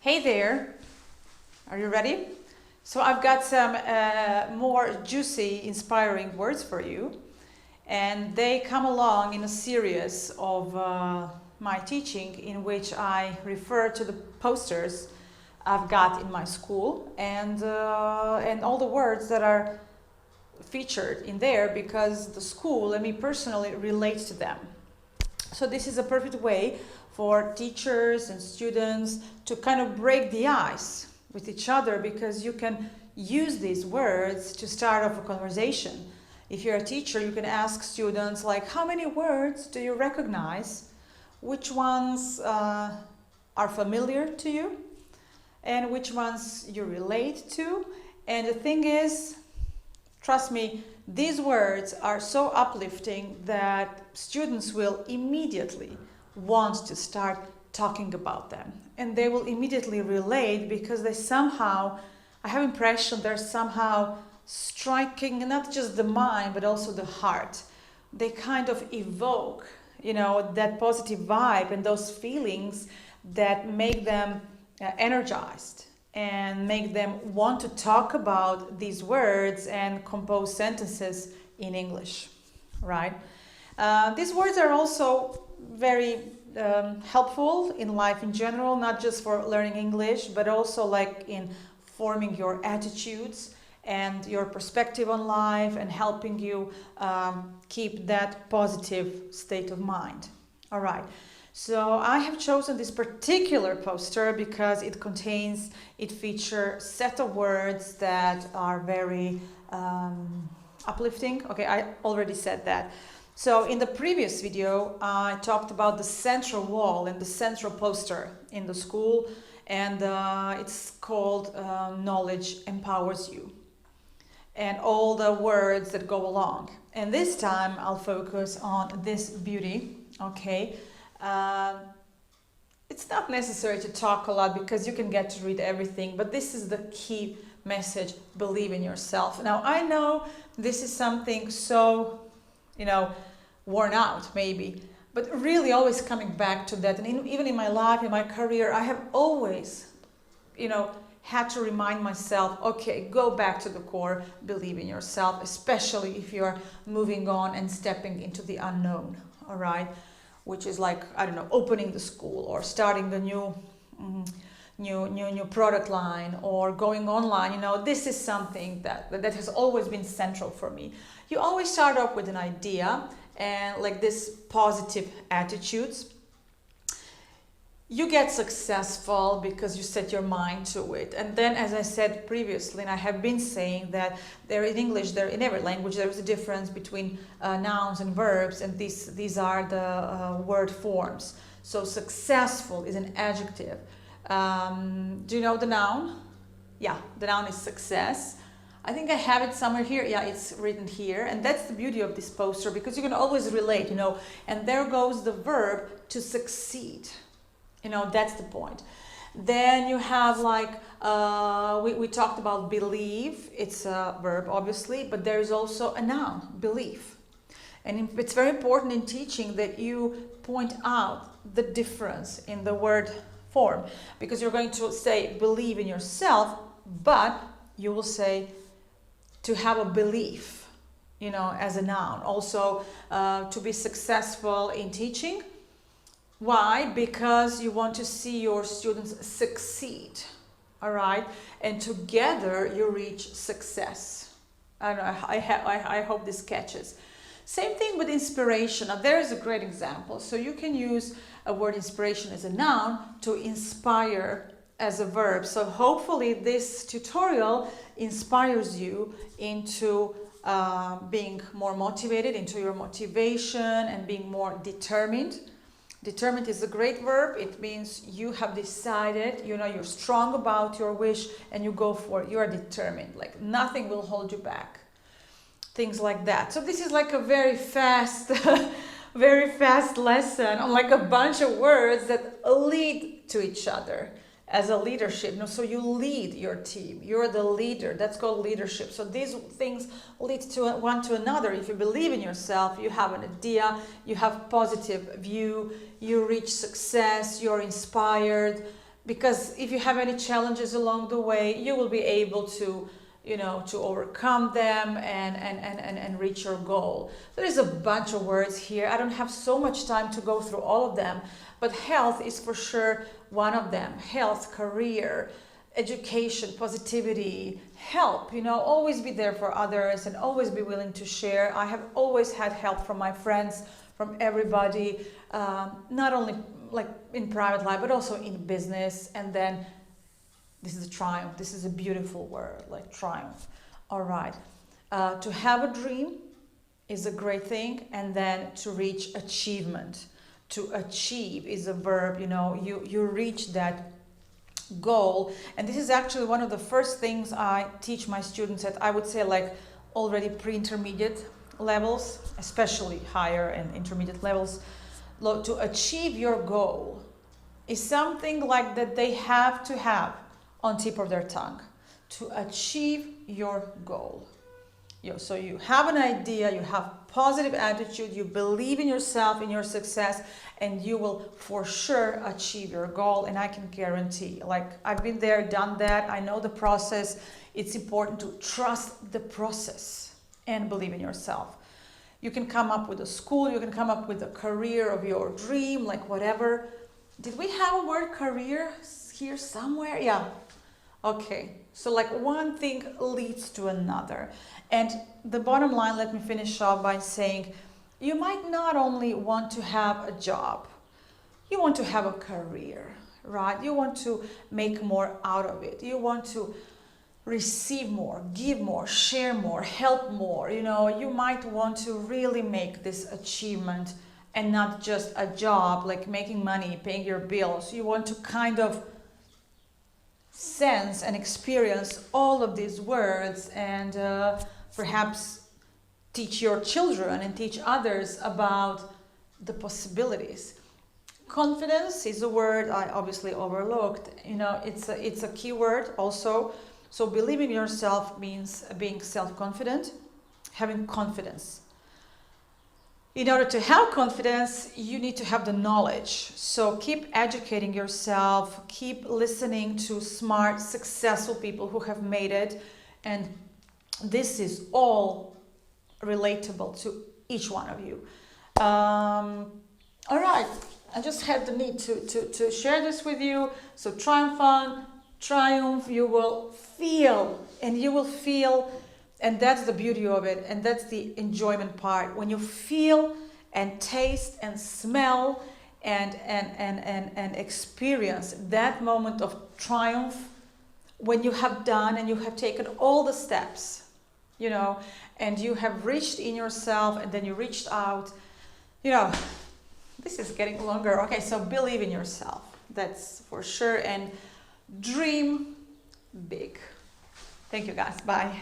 Hey there, are you ready? So I've got some more juicy, inspiring words for you, and they come along in a series of my teaching in which I refer to the posters I've got in my school and all the words that are featured in there because the school and me personally relate to them. So this is a perfect way for teachers and students to kind of break the ice with each other because you can use these words to start off a conversation. If you're a teacher, you can ask students like, how many words do you recognize? Which ones are familiar to you? And which ones you relate to? And the thing is, trust me, these words are so uplifting that students will immediately want to start talking about them. And they will immediately relate because they somehow, I have impression they're somehow striking not just the mind but also the heart. They kind of evoke, that positive vibe and those feelings that make them energized and make them want to talk about these words and compose sentences in English, right? These words are also very helpful in life in general, not just for learning English, but also like in forming your attitudes and your perspective on life and helping you keep that positive state of mind. All right. So I have chosen this particular poster because it features a set of words that are very uplifting. Okay, I already said that. So in the previous video, I talked about the central wall and the central poster in the school, and it's called Knowledge Empowers You, and all the words that go along. And this time I'll focus on this beauty, okay? It's not necessary to talk a lot because you can get to read everything, but this is the key message: believe in yourself. Now, I know this is something so, worn out maybe, but really always coming back to that. And even in my life, in my career, I have always, had to remind myself, okay, go back to the core, believe in yourself, especially if you're moving on and stepping into the unknown, all right? Which is like, I don't know, opening the school or starting the new product line or going online. This is something that has always been central for me. You always start off with an idea and like this positive attitudes. You get successful because you set your mind to it. And then, as I said previously, and I have been saying that in English, in every language, there is a difference between nouns and verbs, and these are the word forms. So successful is an adjective. Do you know the noun? Yeah, the noun is success. I think I have it somewhere here. Yeah, it's written here. And that's the beauty of this poster because you can always relate, and there goes the verb to succeed. That's the point. Then you have like, we talked about believe. It's a verb, obviously, but there is also a noun, belief. And it's very important in teaching that you point out the difference in the word form, because you're going to say believe in yourself, but you will say to have a belief, as a noun. Also, to be successful in teaching. Why? Because you want to see your students succeed, all right? And together you reach success. I don't know, I hope this catches. Same thing with inspiration. Now there is a great example. So you can use a word inspiration as a noun to inspire as a verb. So hopefully this tutorial inspires you into being more motivated, into your motivation and being more determined. Determined is a great verb. It means you have decided, you're strong about your wish and you go for it. You are determined, like nothing will hold you back. Things like that. So this is like a very fast, very fast lesson on like a bunch of words that lead to each other as a leadership. So you lead your team. You're the leader. That's called leadership. So these things lead to one to another. If you believe in yourself, you have an idea, you have positive view, you reach success, you're inspired, because if you have any challenges along the way, you will be able to, to overcome them and reach your goal. There's a bunch of words here. I don't have so much time to go through all of them, but health is for sure one of them. Health, career, education, positivity, help, always be there for others and always be willing to share. I have always had help from my friends, from everybody, not only like in private life, but also in business. And then this is a triumph. This is a beautiful word, like triumph. All right. To have a dream is a great thing. And then to reach achievement. To achieve is a verb, you reach that goal. And this is actually one of the first things I teach my students at, I would say, like already pre-intermediate levels, especially higher and intermediate levels. To achieve your goal is something like that they have to have on tip of their tongue. To achieve your goal. So you have an idea, you have positive attitude, you believe in yourself, in your success, and you will for sure achieve your goal. And I can guarantee, like I've been there, done that, I know the process. It's important to trust the process and believe in yourself. You can come up with a school, you can come up with a career of your dream, like whatever. Did we have a word career here somewhere? Yeah. Okay. So like one thing leads to another. And the bottom line, let me finish off by saying, you might not only want to have a job, you want to have a career, right? You want to make more out of it. You want to receive more, give more, share more, help more. You might want to really make this achievement and not just a job, like making money, paying your bills. You want to kind of sense and experience all of these words and perhaps teach your children and teach others about the possibilities. Confidence is a word I obviously overlooked. It's a key word also. So believing in yourself means being self-confident, having confidence. In order to have confidence, you need to have the knowledge. So keep educating yourself, keep listening to smart, successful people who have made it. And this is all relatable to each one of you. All right, I just had the need to share this with you. So triumph, you will feel, and that's the beauty of it, and that's the enjoyment part. When you feel and taste and smell and experience that moment of triumph, when you have done and you have taken all the steps, and you have reached in yourself and then you reached out, this is getting longer. Okay, so believe in yourself, that's for sure, and dream big. Thank you guys, bye.